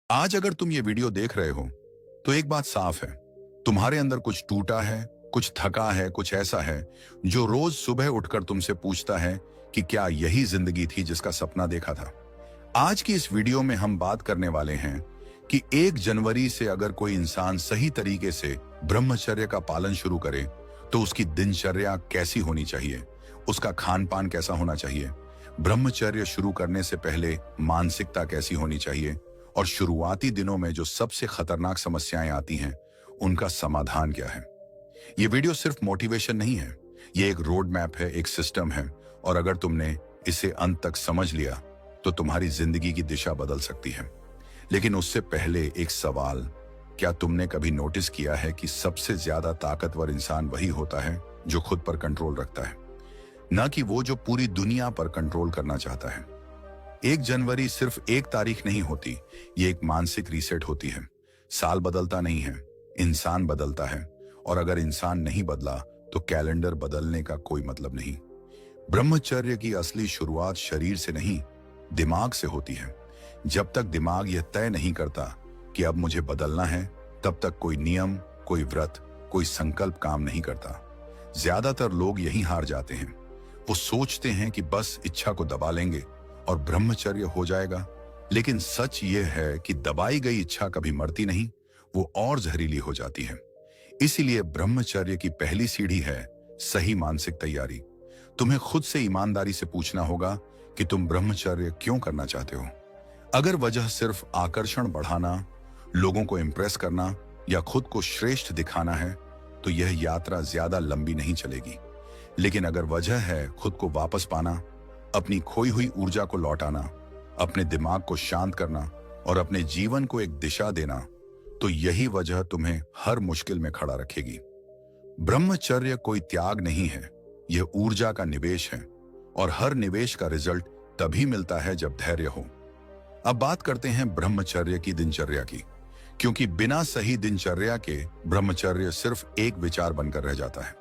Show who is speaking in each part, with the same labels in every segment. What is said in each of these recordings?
Speaker 1: आज अगर तुम ये वीडियो देख रहे हो तो एक बात साफ है, तुम्हारे अंदर कुछ टूटा है, कुछ थका है, कुछ ऐसा है जो रोज सुबह उठकर तुमसे पूछता है कि क्या यही जिंदगी थी जिसका सपना देखा था। आज की इस वीडियो में हम बात करने वाले हैं कि 1 जनवरी से अगर कोई इंसान सही तरीके से ब्रह्मचर्य का पालन शुरू करे तो उसकी दिनचर्या कैसी होनी चाहिए, उसका खान पान कैसा होना चाहिए, ब्रह्मचर्य शुरू करने से पहले मानसिकता कैसी होनी चाहिए और शुरुआती दिनों में जो सबसे खतरनाक समस्याएं आती हैं उनका समाधान क्या है। ये वीडियो सिर्फ मोटिवेशन नहीं है, ये एक रोड मैप है, एक सिस्टम है और अगर तुमने इसे अंत तक समझ लिया तो तुम्हारी जिंदगी की दिशा बदल सकती है। लेकिन उससे पहले एक सवाल, क्या तुमने कभी नोटिस किया है कि सबसे ज्यादा ताकतवर इंसान वही होता है जो खुद पर कंट्रोल रखता है, ना कि वो जो पूरी दुनिया पर कंट्रोल करना चाहता है। 1 जनवरी सिर्फ एक तारीख नहीं होती, ये एक मानसिक रीसेट होती है। साल बदलता नहीं है, इंसान बदलता है और अगर इंसान नहीं बदला तो कैलेंडर बदलने का कोई मतलब नहीं। ब्रह्मचर्य की असली शुरुआत शरीर से नहीं, दिमाग से होती है। जब तक दिमाग यह तय नहीं करता कि अब मुझे बदलना है, तब तक कोई नियम, कोई व्रत, कोई संकल्प काम नहीं करता। ज्यादातर लोग यहीं हार जाते हैं। वो सोचते हैं कि बस इच्छा को दबा लेंगे और ब्रह्मचर्य हो जाएगा, लेकिन सच ये है कि दबाई गई इच्छा कभी मरती नहीं, वो और जहरीली हो जाती है। इसीलिए ब्रह्मचर्य की पहली सीढ़ी है सही मानसिक तैयारी। तुम्हें खुद से ईमानदारी से पूछना होगा कि तुम ब्रह्मचर्य क्यों करना चाहते हो। अगर वजह सिर्फ आकर्षण बढ़ाना, लोगों को इंप्रेस करना या खुद को श्रेष्ठ दिखाना है तो यह यात्रा ज्यादा लंबी नहीं चलेगी। लेकिन अगर वजह है खुद को वापस पाना, अपनी खोई हुई ऊर्जा को लौटाना, अपने दिमाग को शांत करना और अपने जीवन को एक दिशा देना, तो यही वजह तुम्हें हर मुश्किल में खड़ा रखेगी। ब्रह्मचर्य कोई त्याग नहीं है, यह ऊर्जा का निवेश है और हर निवेश का रिजल्ट तभी मिलता है जब धैर्य हो। अब बात करते हैं ब्रह्मचर्य की दिनचर्या की, क्योंकि बिना सही दिनचर्या के ब्रह्मचर्य सिर्फ एक विचार बनकर रह जाता है।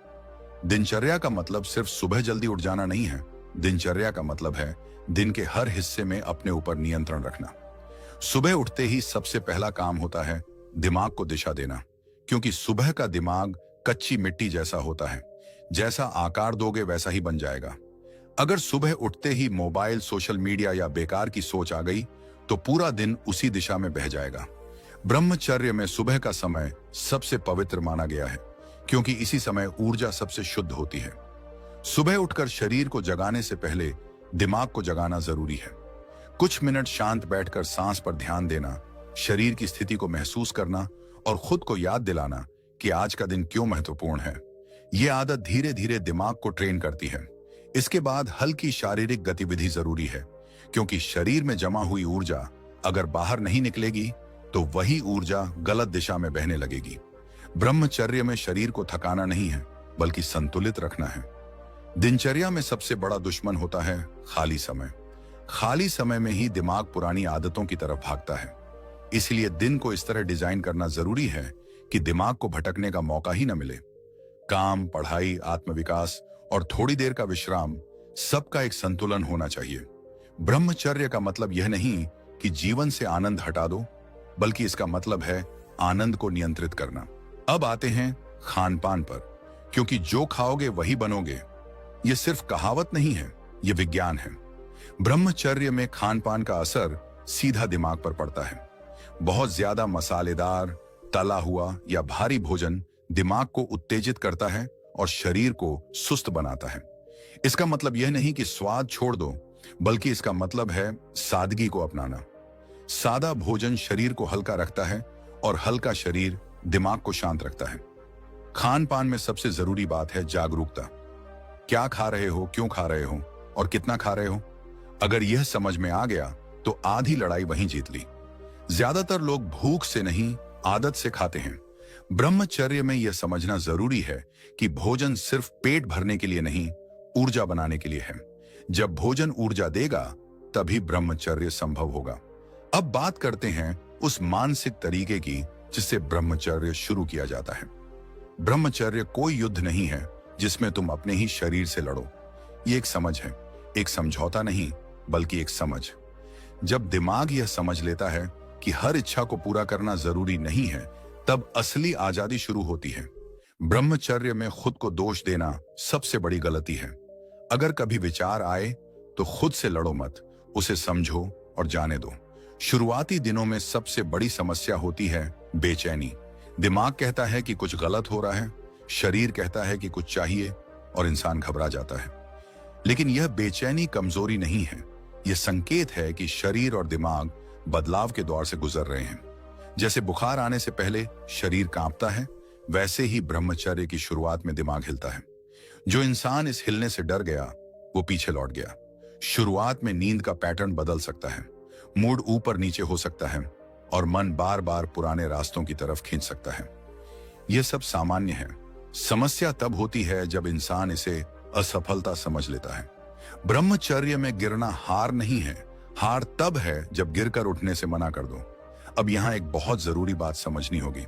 Speaker 1: दिनचर्या का मतलब सिर्फ सुबह जल्दी उठ जाना नहीं है, दिनचर्या का मतलब है दिन के हर हिस्से में अपने ऊपर नियंत्रण रखना। सुबह उठते ही सबसे पहला काम होता है दिमाग को दिशा देना, क्योंकि सुबह का दिमाग कच्ची मिट्टी जैसा होता है, जैसा आकार दोगे वैसा ही बन जाएगा। अगर सुबह उठते ही मोबाइल, सोशल मीडिया या बेकार की सोच आ गई तो पूरा दिन उसी दिशा में बह जाएगा। ब्रह्मचर्य में सुबह का समय सबसे पवित्र माना गया है, क्योंकि इसी समय ऊर्जा सबसे शुद्ध होती है। सुबह उठकर शरीर को जगाने से पहले दिमाग को जगाना जरूरी है। कुछ मिनट शांत बैठकर सांस पर ध्यान देना, शरीर की स्थिति को महसूस करना और खुद को याद दिलाना कि आज का दिन क्यों महत्वपूर्ण है। यह आदत धीरे धीरे दिमाग को ट्रेन करती है। इसके बाद हल्की शारीरिक गतिविधि जरूरी है, क्योंकि शरीर में जमा हुई ऊर्जा अगर बाहर नहीं निकलेगी तो वही ऊर्जा गलत दिशा में बहने लगेगी। ब्रह्मचर्य में शरीर को थकाना नहीं है, बल्कि संतुलित रखना है। दिनचर्या में सबसे बड़ा दुश्मन होता है खाली समय। खाली समय में ही दिमाग पुरानी आदतों की तरफ भागता है। इसलिए दिन को इस तरह डिजाइन करना जरूरी है कि दिमाग को भटकने का मौका ही न मिले। काम, पढ़ाई, आत्मविकास और थोड़ी देर का विश्राम, सबका एक संतुलन होना चाहिए। ब्रह्मचर्य का मतलब यह नहीं कि जीवन से आनंद हटा दो, बल्कि इसका मतलब है आनंद को नियंत्रित करना। अब आते हैं खान पान पर, क्योंकि जो खाओगे वही बनोगे। यह सिर्फ कहावत नहीं है, यह विज्ञान है। ब्रह्मचर्य में खान पान का असर सीधा दिमाग पर पड़ता है। बहुत ज्यादा मसालेदार, तला हुआ या भारी भोजन दिमाग को उत्तेजित करता है और शरीर को सुस्त बनाता है। इसका मतलब यह नहीं कि स्वाद छोड़ दो, बल्कि इसका मतलब है सादगी को अपनाना। सादा भोजन शरीर को हल्का रखता है और हल्का शरीर दिमाग को शांत रखता है। खान पान में सबसे जरूरी बात है जागरूकता। क्या खा रहे हो, क्यों खा रहे हो और कितना खा रहे हो। अगर यह समझ में आ गया तो आधी लड़ाई वहीं जीत ली। ज्यादातर लोग भूख से नहीं, आदत से खाते हैं। ब्रह्मचर्य में यह समझना जरूरी है कि भोजन सिर्फ पेट भरने के लिए नहीं, ऊर्जा बनाने के लिए है। जब भोजन ऊर्जा देगा तभी ब्रह्मचर्य संभव होगा। अब बात करते हैं उस मानसिक तरीके की जिससे ब्रह्मचर्य शुरू किया जाता है। ब्रह्मचर्य कोई युद्ध नहीं है जिसमें तुम अपने ही शरीर से लड़ो। ये एक समझ है, एक समझौता नहीं, बल्कि एक समझ। जब दिमाग यह समझ लेता है कि हर इच्छा को पूरा करना जरूरी नहीं है, तब असली आजादी शुरू होती है। ब्रह्मचर्य में खुद को दोष देना सबसे बड़ी गलती है। अगर कभी विचार आए तो खुद से लड़ो मत, उसे समझो और जाने दो। शुरुआती दिनों में सबसे बड़ी समस्या होती है बेचैनी। दिमाग कहता है कि कुछ गलत हो रहा है, शरीर कहता है कि कुछ चाहिए और इंसान घबरा जाता है। लेकिन यह बेचैनी कमजोरी नहीं है, यह संकेत है कि शरीर और दिमाग बदलाव के दौर से गुजर रहे हैं। जैसे बुखार आने से पहले शरीर कांपता है, वैसे ही ब्रह्मचर्य की शुरुआत में दिमाग हिलता है। जो इंसान इस हिलने से डर गया वो पीछे लौट गया। शुरुआत में नींद का पैटर्न बदल सकता है, मूड ऊपर नीचे हो सकता है और मन बार बार पुराने रास्तों की तरफ खींच सकता है। यह सब सामान्य है। समस्या तब होती है जब इंसान इसे असफलता समझ लेता है। ब्रह्मचर्य में गिरना हार नहीं है, हार तब है जब गिरकर उठने से मना कर दो। अब यहां एक बहुत जरूरी बात समझनी होगी।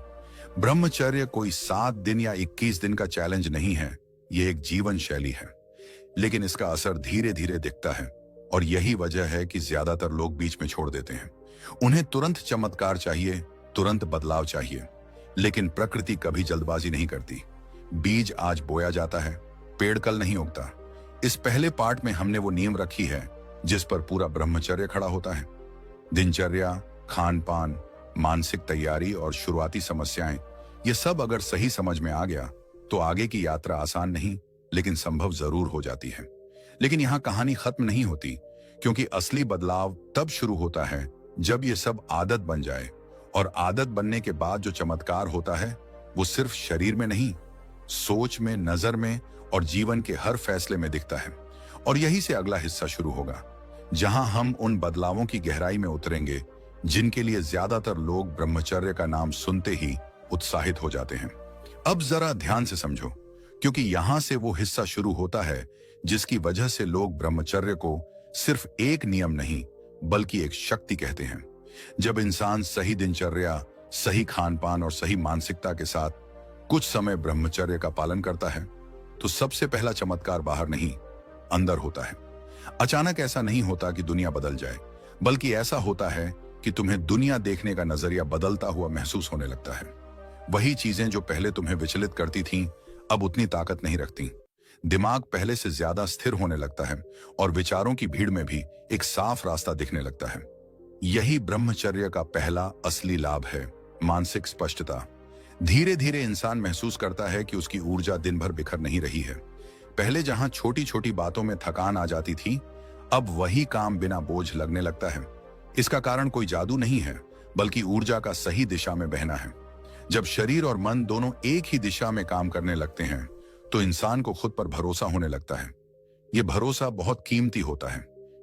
Speaker 1: ब्रह्मचर्य कोई 7 दिन या 21 दिन का चैलेंज नहीं है, यह एक जीवन शैली है। लेकिन इसका असर धीरे धीरे दिखता है और यही वजह है कि ज्यादातर लोग बीच में छोड़ देते हैं। उन्हें तुरंत चमत्कार चाहिए, तुरंत बदलाव चाहिए। लेकिन प्रकृति कभी जल्दबाजी नहीं करती। बीज आज बोया जाता है, पेड़ कल नहीं उगता। इस पहले पार्ट में हमने वो नींव रखी है जिस पर पूरा ब्रह्मचर्य खड़ा होता है। दिनचर्या, खान पान, मानसिक तैयारी और शुरुआती समस्याएं, ये सब अगर सही समझ में आ गया तो आगे की यात्रा आसान नहीं लेकिन संभव जरूर हो जाती है। लेकिन यहाँ कहानी खत्म नहीं होती, क्योंकि असली बदलाव तब शुरू होता है जब ये सब आदत बन जाए। और आदत बनने के बाद जो चमत्कार होता है वो सिर्फ शरीर में नहीं, सोच में, नजर में और जीवन के हर फैसले में दिखता है। और यही से अगला हिस्सा शुरू होगा, जहां हम उन बदलावों की गहराई में उतरेंगे जिनके लिए ज्यादातर लोग ब्रह्मचर्य का नाम सुनते ही उत्साहित हो जाते हैं। अब जरा ध्यान से समझो, क्योंकि यहां से वो हिस्सा शुरू होता है जिसकी वजह से लोग ब्रह्मचर्य को सिर्फ एक नियम नहीं बल्कि एक शक्ति कहते हैं। जब इंसान सही दिनचर्या, सही खान पान और सही मानसिकता के साथ कुछ समय ब्रह्मचर्य का पालन करता है तो सबसे पहला चमत्कार बाहर नहीं, अंदर होता है। अचानक ऐसा नहीं होता कि दुनिया बदल जाए, बल्कि ऐसा होता है कि तुम्हें दुनिया देखने का नजरिया बदलता हुआ महसूस होने लगता है। वही चीजें जो पहले तुम्हें विचलित करती थीं, अब उतनी ताकत नहीं रखती। दिमाग पहले से ज्यादा स्थिर होने लगता है और विचारों की भीड़ में भी एक साफ रास्ता दिखने लगता है। यही ब्रह्मचर्य का पहला असली लाभ है, मानसिक स्पष्टता। धीरे धीरे इंसान महसूस करता है कि उसकी ऊर्जा दिन भर बिखर नहीं रही है। पहले जहां छोटी छोटी बातों में थकान आ जाती थी, अब वही काम बिना बोझ लगने लगता है। इसका कारण कोई जादू नहीं है, बल्कि ऊर्जा का सही दिशा में बहना है। जब शरीर और मन दोनों एक ही दिशा में काम करने लगते हैं तो इंसान को खुद पर भरोसा होने लगता है। यह भरोसा बहुत कीमती होता है,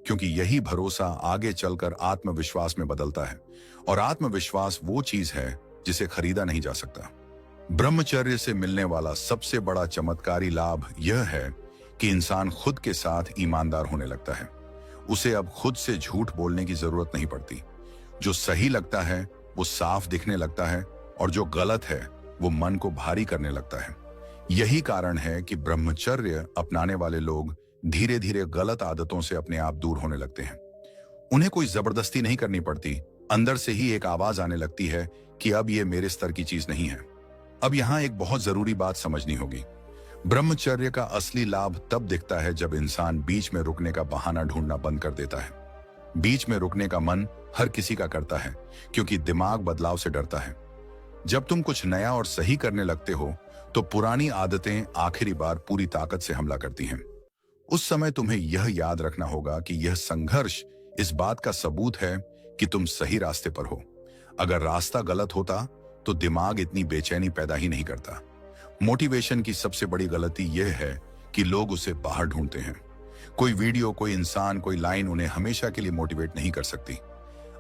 Speaker 1: क्योंकि यही भरोसा आगे चलकर आत्मविश्वास में बदलता है। और आत्मविश्वास वो चीज है जिसे खरीदा नहीं जा सकता। ब्रह्मचर्य से मिलने वाला सबसे बड़ा चमत्कारी लाभ यह है कि इंसान खुद के साथ ईमानदार होने लगता है। उसे अब खुद से झूठ बोलने की जरूरत नहीं पड़ती। जो सही लगता है वो साफ दिखने लगता है और जो गलत है वो मन को भारी करने लगता है। यही कारण है कि ब्रह्मचर्य अपनाने वाले लोग धीरे धीरे गलत आदतों से अपने आप दूर होने लगते हैं। उन्हें कोई जबरदस्ती नहीं करनी पड़ती, अंदर से ही एक आवाज आने लगती है कि अब ये मेरे स्तर की चीज नहीं है। अब यहाँ एक बहुत जरूरी बात समझनी होगी। ब्रह्मचर्य का असली लाभ तब दिखता है जब इंसान बीच में रुकने का बहाना ढूंढना बंद कर देता है। बीच में रुकने का मन हर किसी का करता है, क्योंकि दिमाग बदलाव से डरता है। जब तुम कुछ नया और सही करने लगते हो तो पुरानी आदतें आखिरी बार पूरी ताकत से हमला करती हैं। उस समय तुम्हें यह याद रखना होगा कि यह संघर्ष इस बात का सबूत है कि तुम सही रास्ते पर हो। अगर रास्ता गलत होता तो दिमाग इतनी बेचैनी पैदा ही नहीं करता। मोटिवेशन की सबसे बड़ी गलती यह है कि लोग उसे बाहर ढूंढते हैं। कोई वीडियो, कोई इंसान, कोई लाइन उन्हें हमेशा के लिए मोटिवेट नहीं कर सकती।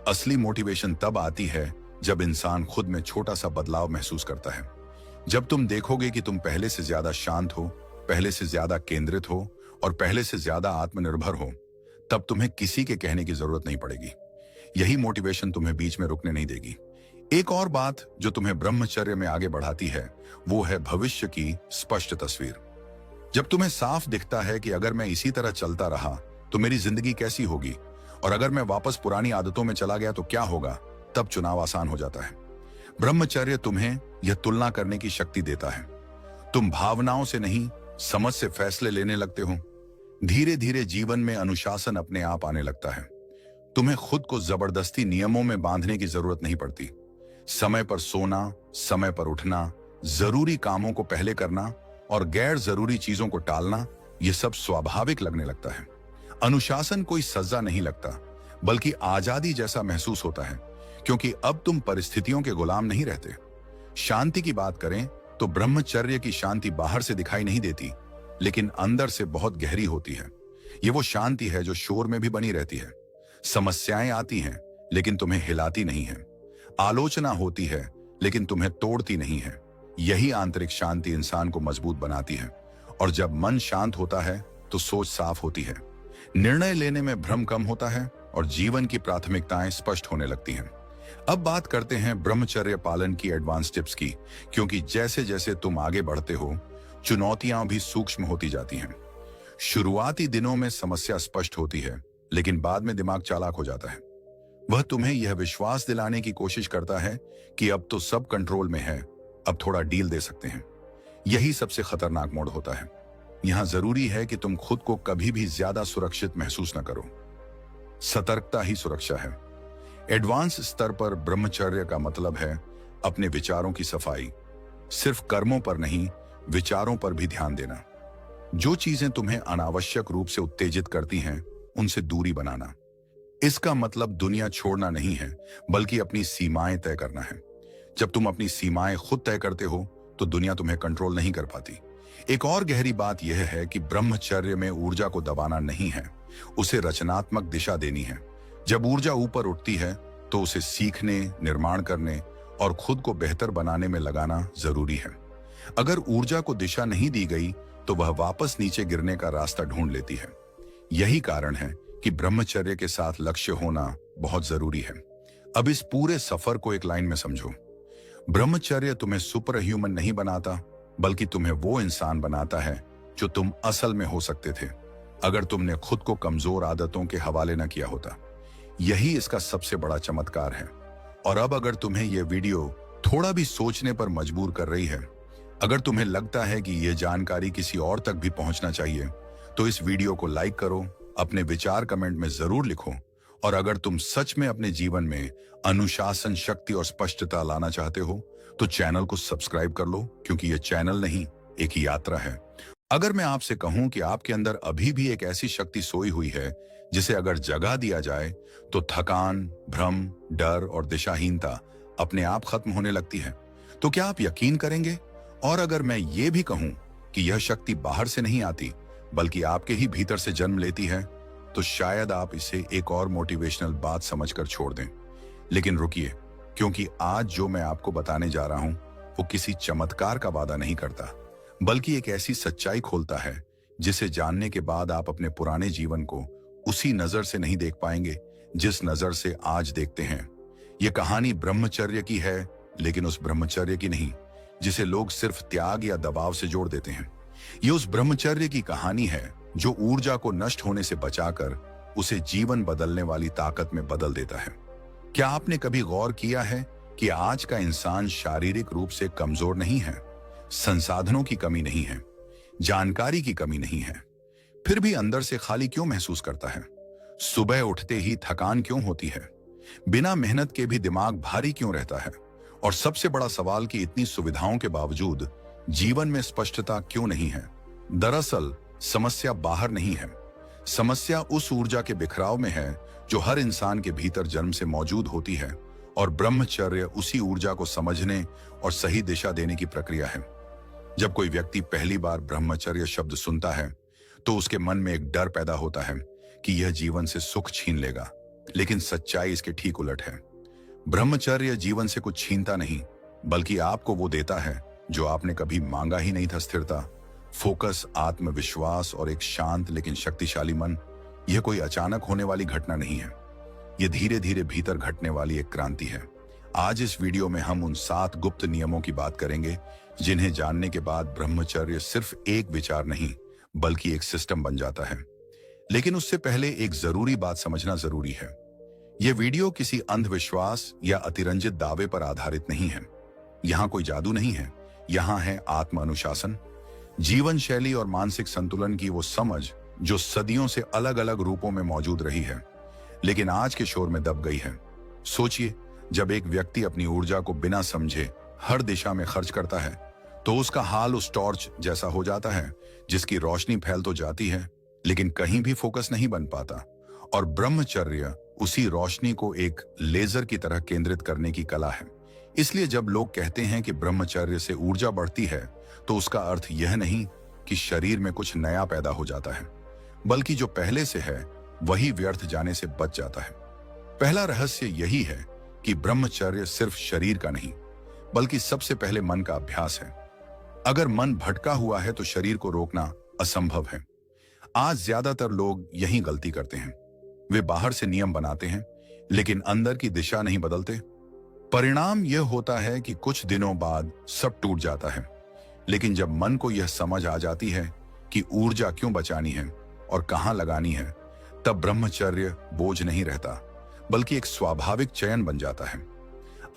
Speaker 1: असली मोटिवेशन तब आती है जब इंसान खुद में छोटा सा बदलाव महसूस करता है। जब तुम देखोगे कि तुम पहले से ज्यादा शांत हो, पहले से ज्यादा केंद्रित हो और पहले से ज्यादा आत्मनिर्भर हो, तब तुम्हें किसी के कहने की जरूरत नहीं पड़ेगी। यही मोटिवेशन तुम्हें बीच में रुकने नहीं देगी। एक और बात जो तुम्हें ब्रह्मचर्य में आगे बढ़ाती है वो है भविष्य की स्पष्ट तस्वीर। जब तुम्हें साफ दिखता है कि अगर मैं इसी तरह चलता रहा तो मेरी जिंदगी कैसी होगी और अगर मैं वापस पुरानी आदतों में चला गया तो क्या होगा, तब चुनाव आसान हो जाता है। ब्रह्मचर्य तुम्हें यह तुलना करने की शक्ति देता है। तुम भावनाओं से नहीं, समझ से फैसले लेने लगते हो। धीरे धीरे जीवन में अनुशासन अपने आप आने लगता है। तुम्हें खुद को जबरदस्ती नियमों में बांधने की जरूरत नहीं पड़ती। समय पर सोना, समय पर उठना, जरूरी कामों को पहले करना और गैर जरूरी चीजों को टालना, यह सब स्वाभाविक लगने लगता है। अनुशासन कोई सजा नहीं लगता, बल्कि आजादी जैसा महसूस होता है, क्योंकि अब तुम परिस्थितियों के गुलाम नहीं रहते। शांति की बात करें तो ब्रह्मचर्य की शांति बाहर से दिखाई नहीं देती, लेकिन अंदर से बहुत गहरी होती है। ये वो शांति है जो शोर में भी बनी रहती है। समस्याएं आती हैं, लेकिन तुम्हें हिलाती नहीं है। आलोचना होती है, लेकिन तुम्हें तोड़ती नहीं है। यही आंतरिक शांति इंसान को मजबूत बनाती है। और जब मन शांत होता है तो सोच साफ होती है, निर्णय लेने में भ्रम कम होता है और जीवन की प्राथमिकताएं स्पष्ट होने लगती हैं। अब बात करते हैं ब्रह्मचर्य पालन की एडवांस टिप्स की, क्योंकि जैसे जैसे तुम आगे बढ़ते हो, चुनौतियां भी सूक्ष्म होती जाती हैं। शुरुआती दिनों में समस्या स्पष्ट होती है, लेकिन बाद में दिमाग चालाक हो जाता है। वह तुम्हें यह विश्वास दिलाने की कोशिश करता है कि अब तो सब कंट्रोल में है, अब थोड़ा डील दे सकते हैं। यही सबसे खतरनाक मोड़ होता है। यहां जरूरी है कि तुम खुद को कभी भी ज्यादा सुरक्षित महसूस न करो। सतर्कता ही सुरक्षा है। एडवांस स्तर पर ब्रह्मचर्य का मतलब है अपने विचारों की सफाई। सिर्फ कर्मों पर नहीं, विचारों पर भी ध्यान देना। जो चीजें तुम्हें अनावश्यक रूप से उत्तेजित करती हैं, उनसे दूरी बनाना। इसका मतलब दुनिया छोड़ना नहीं है, बल्कि अपनी सीमाएं तय करना है। जब तुम अपनी सीमाएं खुद तय करते हो तो दुनिया तुम्हें कंट्रोल नहीं कर पाती। एक और गहरी बात यह है कि ब्रह्मचर्य में ऊर्जा को दबाना नहीं है, उसे रचनात्मक दिशा देनी है। जब ऊर्जा ऊपर उठती है तो उसे सीखने, निर्माण करने और खुद को बेहतर बनाने में लगाना जरूरी है। अगर ऊर्जा को दिशा नहीं दी गई तो वह वापस नीचे गिरने का रास्ता ढूंढ लेती है। यही कारण है कि ब्रह्मचर्य के साथ लक्ष्य होना बहुत जरूरी है। अब इस पूरे सफर को एक लाइन में समझो। ब्रह्मचर्य तुम्हें सुपर ह्यूमन नहीं बनाता, बल्कि तुम्हें वो इंसान बनाता है जो तुम असल में हो सकते थे, अगर तुमने खुद को कमजोर आदतों के हवाले न किया होता। यही इसका सबसे बड़ा चमत्कार है। और अब अगर तुम्हें यह वीडियो थोड़ा भी सोचने पर मजबूर कर रही है, अगर तुम्हें लगता है कि यह जानकारी किसी और तक भी पहुंचना चाहिए, तो इस वीडियो को लाइक करो, अपने विचार कमेंट में जरूर लिखो। और अगर तुम सच में अपने जीवन में अनुशासन, शक्ति और स्पष्टता लाना चाहते हो, तो चैनल को सब्सक्राइब कर लो, क्योंकि यह चैनल नहीं, एक यात्रा है। अगर मैं आपसे कहूं कि आपके अंदर अभी भी एक ऐसी शक्ति सोई हुई है जिसे अगर जगा दिया जाए तो थकान, भ्रम, डर और दिशाहीनता अपने आप खत्म होने लगती है, तो क्या आप यकीन करेंगे? और अगर मैं ये भी कहूं कि यह शक्ति बाहर से नहीं आती, बल्कि आपके ही भीतर से जन्म लेती है, तो शायद आप इसे एक और मोटिवेशनल बात समझकर छोड़ दें। लेकिन रुकिए, क्योंकि आज जो मैं आपको बताने जा रहा हूं वो किसी चमत्कार का वादा नहीं करता, बल्कि एक ऐसी सच्चाई खोलता है जिसे जानने के बाद आप अपने पुराने जीवन को उसी नजर से नहीं देख पाएंगे जिस नजर से आज देखते हैं। यह कहानी ब्रह्मचर्य की है, लेकिन उस ब्रह्मचर्य की नहीं जिसे लोग सिर्फ त्याग या दबाव से जोड़ देते हैं। यह उस ब्रह्मचर्य की कहानी है जो ऊर्जा को नष्ट होने से बचाकर उसे जीवन बदलने वाली ताकत में बदल देता है। क्या आपने कभी गौर किया है कि आज का इंसान शारीरिक रूप से कमजोर नहीं है, संसाधनों की कमी नहीं है, जानकारी की कमी नहीं है, फिर भी अंदर से खाली क्यों महसूस करता है? सुबह उठते ही थकान क्यों होती है? बिना मेहनत के भी दिमाग भारी क्यों रहता है? और सबसे बड़ा सवाल कि इतनी सुविधाओं के बावजूद जीवन में स्पष्टता क्यों नहीं है? दरअसल समस्या बाहर नहीं है, समस्या उस ऊर्जा के बिखराव में है जो हर इंसान के भीतर जन्म से मौजूद होती है। और ब्रह्मचर्य उसी ऊर्जा को समझने और सही दिशा देने की प्रक्रिया है। जब कोई व्यक्ति पहली बार ब्रह्मचर्य शब्द सुनता है तो उसके मन में एक डर पैदा होता है कि यह जीवन से सुख छीन लेगा, लेकिन सच्चाई इसके ठीक उलट है। ब्रह्मचर्य जीवन से कुछ छीनता नहीं, बल्कि आपको वो देता है जो आपने कभी मांगा ही नहीं था। स्थिरता, फोकस, आत्मविश्वास और एक शांत लेकिन शक्तिशाली मन। यह कोई अचानक होने वाली घटना नहीं है, यह धीरे धीरे भीतर घटने वाली एक क्रांति है। आज इस वीडियो में हम उन 7 गुप्त नियमों की बात करेंगे जिन्हें जानने के बाद ब्रह्मचर्य सिर्फ एक विचार नहीं, बल्कि एक सिस्टम बन जाता है। लेकिन उससे पहले एक जरूरी बात समझना जरूरी है यह वीडियो किसी अंधविश्वास या अतिरंजित दावे पर आधारित नहीं है। यहाँ कोई जादू नहीं है। यहाँ है आत्म अनुशासन, जीवन शैली और मानसिक संतुलन की वो समझ जो सदियों से अलग अलग रूपों में मौजूद रही है, लेकिन आज के शोर में दब गई है। सोचिए, जब एक व्यक्ति अपनी ऊर्जा को बिना समझे हर दिशा में खर्च करता है, तो उसका हाल उस टॉर्च जैसा हो जाता है जिसकी रोशनी फैल तो जाती है लेकिन कहीं भी फोकस नहीं बन पाता। और ब्रह्मचर्य उसी रोशनी को एक लेजर की तरह केंद्रित करने की कला है। इसलिए जब लोग कहते हैं कि ब्रह्मचर्य से ऊर्जा बढ़ती है, तो उसका अर्थ यह नहीं कि शरीर में कुछ नया पैदा हो जाता है, बल्कि जो पहले से है वही व्यर्थ जाने से बच जाता है। पहला रहस्य यही है कि ब्रह्मचर्य सिर्फ शरीर का नहीं, बल्कि सबसे पहले मन का अभ्यास है। अगर मन भटका हुआ है तो शरीर को रोकना असंभव है। आज ज्यादातर लोग यही गलती करते हैं। वे बाहर से नियम बनाते हैं, लेकिन अंदर की दिशा नहीं बदलते। परिणाम यह होता है कि कुछ दिनों बाद सब टूट जाता है। लेकिन जब मन को यह समझ आ जाती है कि ऊर्जा क्यों बचानी है और कहां लगानी है, तब ब्रह्मचर्य बोझ नहीं रहता, बल्कि एक स्वाभाविक चयन बन जाता है।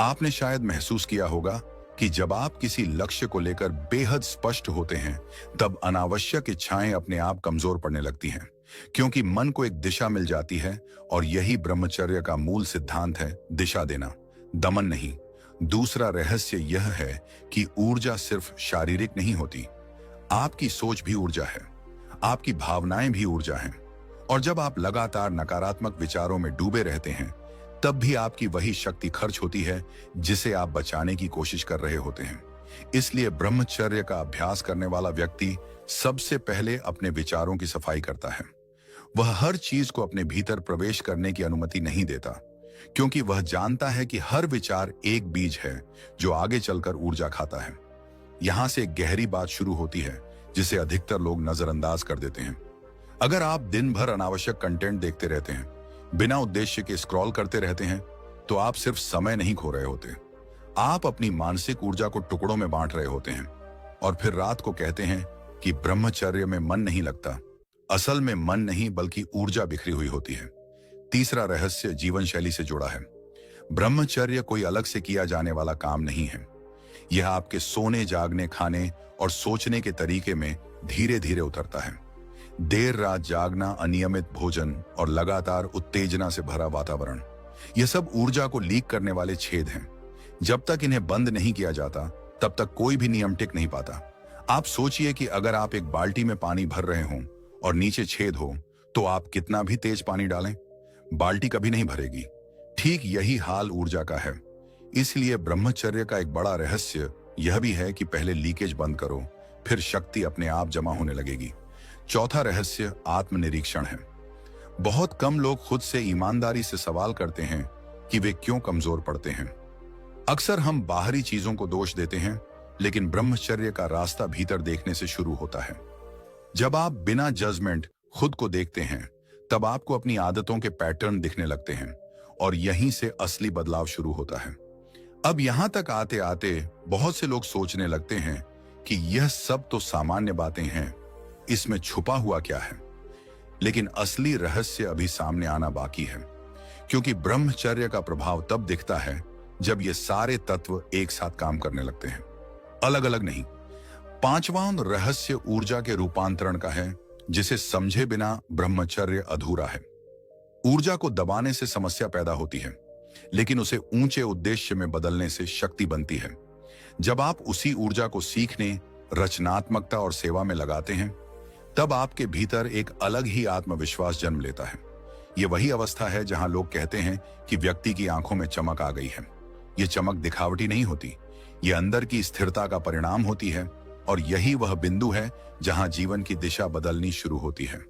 Speaker 1: आपने शायद महसूस किया होगा कि जब आप किसी लक्ष्य को लेकर बेहद स्पष्ट होते हैं, तब अनावश्यक इच्छाएं अपने आप कमजोर पड़ने लगती हैं, क्योंकि मन को एक दिशा मिल जाती है। और यही ब्रह्मचर्य का मूल सिद्धांत है, दिशा देना, दमन नहीं। दूसरा रहस्य यह है कि ऊर्जा सिर्फ शारीरिक नहीं होती। आपकी सोच भी ऊर्जा है, आपकी भावनाएं भी ऊर्जा हैं। और जब आप लगातार नकारात्मक विचारों में डूबे रहते हैं, तब भी आपकी वही शक्ति खर्च होती है जिसे आप बचाने की कोशिश कर रहे होते हैं। इसलिए ब्रह्मचर्य का अभ्यास करने वाला व्यक्ति सबसे पहले अपने विचारों की सफाई करता है। वह हर चीज को अपने भीतर प्रवेश करने की अनुमति नहीं देता, क्योंकि वह जानता है कि हर विचार एक बीज है जो आगे चलकर ऊर्जा खाता है। यहां से एक गहरी बात शुरू होती है जिसे अधिकतर लोग नजरअंदाज कर देते हैं। अगर आप दिन भर अनावश्यक कंटेंट देखते रहते हैं, बिना उद्देश्य के स्क्रॉल करते रहते हैं, तो आप सिर्फ समय नहीं खो रहे होते, आप अपनी मानसिक ऊर्जा को टुकड़ों में बांट रहे होते हैं। और फिर रात को कहते हैं कि ब्रह्मचर्य में मन नहीं लगता। असल में मन नहीं, बल्कि ऊर्जा बिखरी हुई होती है। तीसरा रहस्य जीवन शैली से जुड़ा है। ब्रह्मचर्य कोई अलग से किया जाने वाला काम नहीं है। यह आपके सोने, जागने, खाने और सोचने के तरीके में धीरे धीरे उतरता है। देर रात जागना, अनियमित भोजन और लगातार उत्तेजना से भरा वातावरण, यह सब ऊर्जा को लीक करने वाले छेद हैं। जब तक इन्हें बंद नहीं किया जाता, तब तक कोई भी नियम टिक नहीं पाता। आप सोचिए कि अगर आप एक बाल्टी में पानी भर रहे हों और नीचे छेद हो, तो आप कितना भी तेज पानी डालें, बाल्टी कभी नहीं भरेगी। ठीक यही हाल ऊर्जा का है। इसलिए ब्रह्मचर्य का एक बड़ा रहस्य यह भी है कि पहले लीकेज बंद करो, फिर शक्ति अपने आप जमा होने लगेगी। चौथा रहस्य आत्मनिरीक्षण है। बहुत कम लोग खुद से ईमानदारी से सवाल करते हैं कि वे क्यों कमजोर पड़ते हैं। अक्सर हम बाहरी चीजों को दोष देते हैं, लेकिन ब्रह्मचर्य का रास्ता भीतर देखने से शुरू होता है। जब आप बिना जजमेंट खुद को देखते हैं, तब आपको अपनी आदतों के पैटर्न दिखने लगते हैं और यहीं से असली बदलाव शुरू होता है। अब यहां तक आते आते बहुत से लोग सोचने लगते हैं कि यह सब तो सामान्य बातें हैं, इसमें छुपा हुआ क्या है। लेकिन असली रहस्य अभी सामने आना बाकी है, क्योंकि ब्रह्मचर्य का प्रभाव तब दिखता है जब ये सारे तत्व एक साथ काम करने लगते हैं, अलग अलग नहीं। पांचवां रहस्य ऊर्जा के रूपांतरण का है, जिसे समझे बिना ब्रह्मचर्य अधूरा है। ऊर्जा को दबाने से समस्या पैदा होती है, लेकिन उसे ऊंचे उद्देश्य में बदलने से शक्ति बनती है। जब आप उसी ऊर्जा को सीखने, रचनात्मकता और सेवा में लगाते हैं, तब आपके भीतर एक अलग ही आत्मविश्वास जन्म लेता है। यह वही अवस्था है जहां लोग कहते हैं कि व्यक्ति की आंखों में चमक आ गई है। यह चमक दिखावटी नहीं होती, यह अंदर की स्थिरता का परिणाम होती है। और यही वह बिंदु है जहां जीवन की दिशा बदलनी शुरू होती है।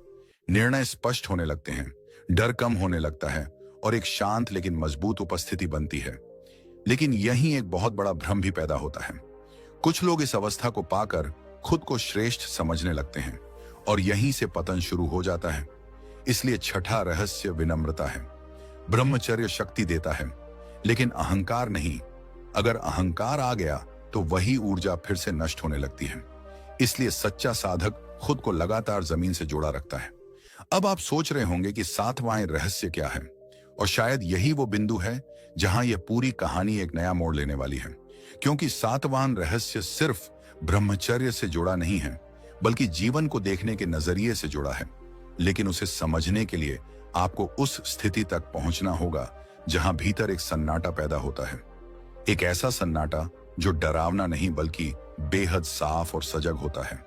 Speaker 1: निर्णय स्पष्ट होने लगते हैं, डर कम होने लगता है और एक शांत लेकिन मजबूत उपस्थिति बनती है। लेकिन यहीं एक बहुत बड़ा भ्रम भी पैदा होता है। कुछ लोग इस अवस्था को पाकर खुद को श्रेष्ठ समझने लगते हैं और यहीं से पतन शुरू हो जाता है। इसलिए छठा रहस्य विनम्रता है। ब्रह्मचर्य शक्ति देता है, लेकिन अहंकार नहीं। अगर अहंकार आ गया तो वही ऊर्जा फिर से नष्ट होने लगती है। इसलिए सच्चा साधक खुद को लगातार जमीन से जोड़ा रखता है। अब आप सोच रहे होंगे कि सातवां रहस्य क्या है और शायद यही वो बिंदु है जहां यह पूरी कहानी एक नया मोड़ लेने वाली है, क्योंकि सातवां रहस्य सिर्फ ब्रह्मचर्य से जुड़ा नहीं है, बल्कि जीवन को देखने के नजरिए से जुड़ा है। लेकिन उसे समझने के लिए आपको उस स्थिति तक पहुंचना होगा जहां भीतर एक सन्नाटा पैदा होता है। एक ऐसा सन्नाटा जो डरावना नहीं बल्कि बेहद साफ और सजग होता है।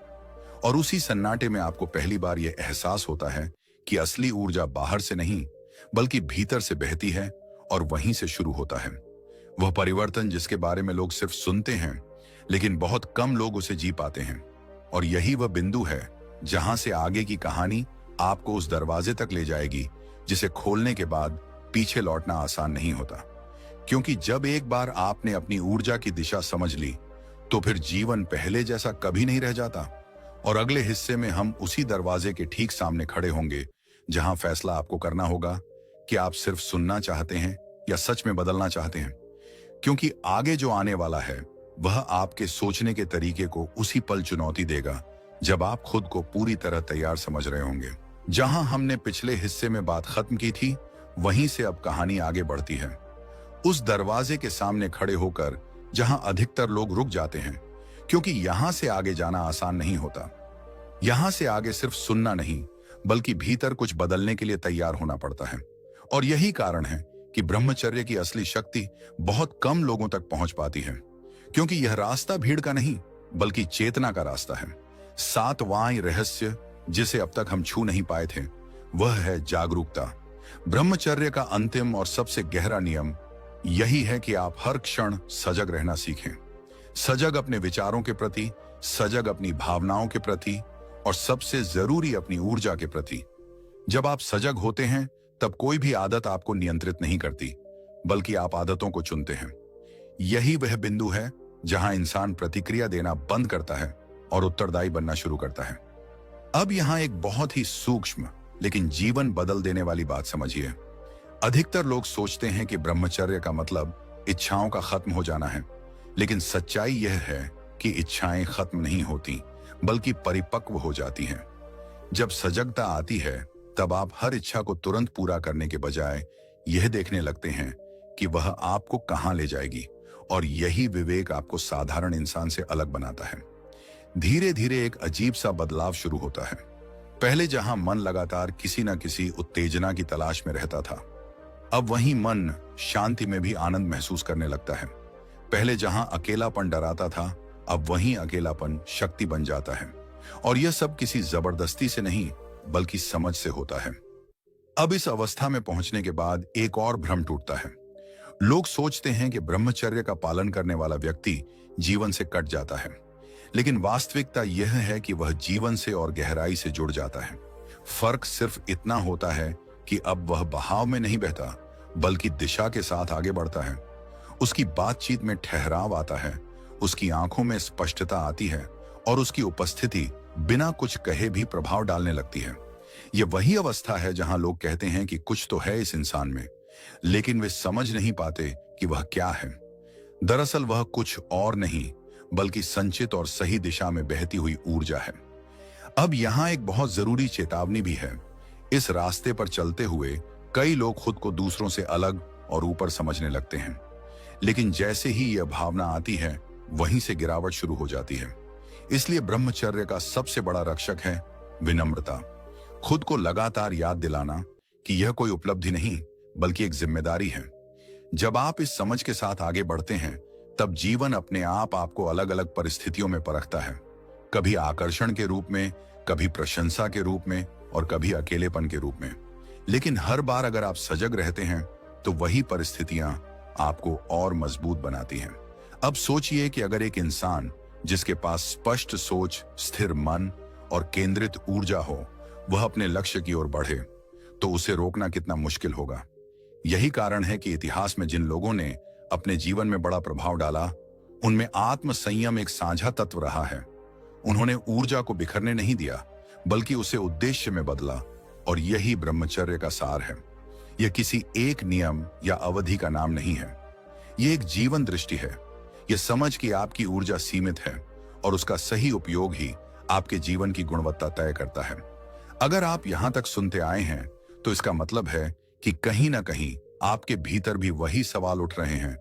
Speaker 1: और उसी सन्नाटे में आपको पहली बार यह एहसास होता है कि असली ऊर्जा बाहर से नहीं बल्कि भीतर से बहती है और वहीं से शुरू होता है। वह परिवर्तन जिसके बारे में लोग सिर्फ सुनते हैं, लेकिन बहुत कम लोग उसे जी पाते हैं। और यही वह बिंदु है जहां से आगे की कहानी आपको उस दरवाजे तक ले जाएगी जिसे खोलने के बाद पीछे लौटना आसान नहीं होता। क्योंकि जब एक बार आपने अपनी ऊर्जा की दिशा समझ ली, तो फिर जीवन पहले जैसा कभी नहीं रह जाता। और अगले हिस्से में हम उसी दरवाजे के ठीक सामने खड़े होंगे जहां फैसला आपको करना होगा कि आप सिर्फ सुनना चाहते हैं या सच में बदलना चाहते हैं। क्योंकि आगे जो आने वाला है वह आपके सोचने के तरीके को उसी पल चुनौती देगा जब आप खुद को पूरी तरह तैयार समझ रहे होंगे। जहां हमने पिछले हिस्से में बात खत्म की थी, वहीं से अब कहानी आगे बढ़ती है। उस दरवाजे के सामने खड़े होकर जहां अधिकतर लोग रुक जाते हैं, क्योंकि यहां से आगे जाना आसान नहीं होता। यहां से आगे सिर्फ सुनना नहीं बल्कि भीतर कुछ बदलने के लिए तैयार होना पड़ता है। और यही कारण है कि ब्रह्मचर्य की असली शक्ति बहुत कम लोगों तक पहुंच पाती है, क्योंकि यह रास्ता भीड़ का नहीं बल्कि चेतना का रास्ता है। सातवां रहस्य जिसे अब तक हम छू नहीं पाए थे वह है जागरूकता। ब्रह्मचर्य का अंतिम और सबसे गहरा नियम यही है कि आप हर क्षण सजग रहना सीखें। सजग अपने विचारों के प्रति, सजग अपनी भावनाओं के प्रति और सबसे जरूरी अपनी ऊर्जा के प्रति। जब आप सजग होते हैं तब कोई भी आदत आपको नियंत्रित नहीं करती, बल्कि आप आदतों को चुनते हैं। यही वह बिंदु है जहां इंसान प्रतिक्रिया देना बंद करता है और उत्तरदायी बनना शुरू करता है। अब यहां एक बहुत ही सूक्ष्म लेकिन जीवन बदल देने वाली बात समझिए। अधिकतर लोग सोचते हैं कि ब्रह्मचर्य का मतलब इच्छाओं का खत्म हो जाना है, लेकिन सच्चाई यह है कि इच्छाएं खत्म नहीं होती बल्कि परिपक्व हो जाती हैं। जब सजगता आती है तब आप हर इच्छा को तुरंत पूरा करने के बजाय यह देखने लगते हैं कि वह आपको कहां ले जाएगी। और यही विवेक आपको साधारण इंसान से अलग बनाता है। धीरे धीरे एक अजीब सा बदलाव शुरू होता है। पहले जहां मन लगातार किसी न किसी उत्तेजना की तलाश में रहता था, अब वहीं मन शांति में भी आनंद महसूस करने लगता है। पहले जहां अकेलापन डराता था, अब वहीं अकेलापन शक्ति बन जाता है। और यह सब किसी जबरदस्ती से नहीं बल्कि समझ से होता है। अब इस अवस्था में पहुंचने के बाद एक और भ्रम टूटता है। लोग सोचते हैं कि ब्रह्मचर्य का पालन करने वाला व्यक्ति जीवन से कट जाता है, लेकिन वास्तविकता यह है कि वह जीवन से और गहराई से जुड़ जाता है। फर्क सिर्फ इतना होता है कि अब वह बहाव में नहीं बहता बल्कि दिशा के साथ आगे बढ़ता है। उसकी बातचीत में ठहराव आता है, उसकी आंखों में स्पष्टता आती है और उसकी उपस्थिति बिना कुछ कहे भी प्रभाव डालने लगती है। यह वही अवस्था है जहां लोग कहते हैं कि कुछ तो है इस इंसान में, लेकिन वे समझ नहीं पाते कि वह क्या है। दरअसल वह कुछ और नहीं बल्कि संचित और सही दिशा में बहती हुई ऊर्जा है। अब यहां एक बहुत जरूरी चेतावनी भी है। इस रास्ते पर चलते हुए कई लोग खुद को दूसरों से अलग और ऊपर समझने लगते हैं, लेकिन जैसे ही यह भावना आती है वहीं से गिरावट शुरू हो जाती है। इसलिए ब्रह्मचर्य का सबसे बड़ा रक्षक है विनम्रता। खुद को लगातार याद दिलाना कि यह कोई उपलब्धि नहीं बल्कि एक जिम्मेदारी है। जब आप इस समझ के साथ आगे बढ़ते हैं तब जीवन अपने आप आपको अलग अलग परिस्थितियों में परखता है, कभी आकर्षण के रूप में, कभी प्रशंसा के रूप में और कभी अकेलेपन के रूप में। लेकिन हर बार अगर आप सजग रहते हैं तो वही परिस्थितियां आपको और मजबूत बनाती हैं। अब सोचिए कि अगर एक इंसान जिसके पास स्पष्ट सोच, स्थिर मन और केंद्रित ऊर्जा हो, वह अपने लक्ष्य की ओर बढ़े, तो उसे रोकना कितना मुश्किल होगा। यही कारण है कि इतिहास में जिन लोगों ने अपने जीवन में बड़ा प्रभाव डाला, उनमें आत्म संयम एक साझा तत्व रहा है। उन्होंने ऊर्जा को बिखरने नहीं दिया बल्कि उसे उद्देश्य में बदला, और यही ब्रह्मचर्य का सार है। यह किसी एक नियम या अवधि का नाम नहीं है, यह एक जीवन दृष्टि है। यह समझ कि आपकी ऊर्जा सीमित है और उसका सही उपयोग ही आपके जीवन की गुणवत्ता तय करता है। अगर आप यहां तक सुनते आए हैं तो इसका मतलब है कि कहीं ना कहीं आपके भीतर भी वही सवाल उठ रहे हैं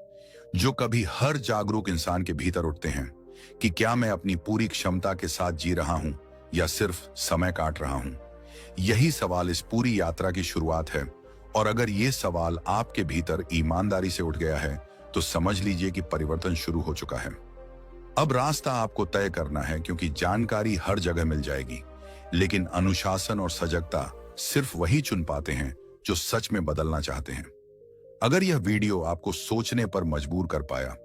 Speaker 1: जो कभी हर जागरूक इंसान के भीतर उठते हैं कि क्या मैं अपनी पूरी क्षमता के साथ जी रहा हूं या सिर्फ समय काट रहा हूं। यही सवाल इस पूरी यात्रा की शुरुआत है, और अगर ये सवाल आपके भीतर ईमानदारी से उठ गया है तो समझ लीजिए कि परिवर्तन शुरू हो चुका है। अब रास्ता आपको तय करना है, क्योंकि जानकारी हर जगह मिल जाएगी, लेकिन अनुशासन और सजगता सिर्फ वही चुन पाते हैं जो सच में बदलना चाहते हैं। अगर यह वीडियो आपको सोचने पर मजबूर कर पाया,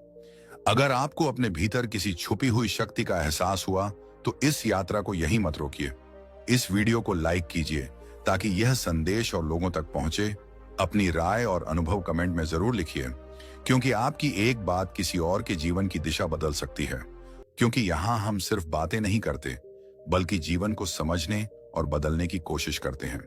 Speaker 1: अगर आपको अपने भीतर किसी छुपी हुई शक्ति का एहसास हुआ, तो इस यात्रा को यहीं मत रोकिए। इस वीडियो को लाइक कीजिए ताकि यह संदेश और लोगों तक पहुंचे। अपनी राय और अनुभव कमेंट में जरूर लिखिए, क्योंकि आपकी एक बात किसी और के जीवन की दिशा बदल सकती है। क्योंकि यहां हम सिर्फ बातें नहीं करते, बल्कि जीवन को समझने और बदलने की कोशिश करते हैं।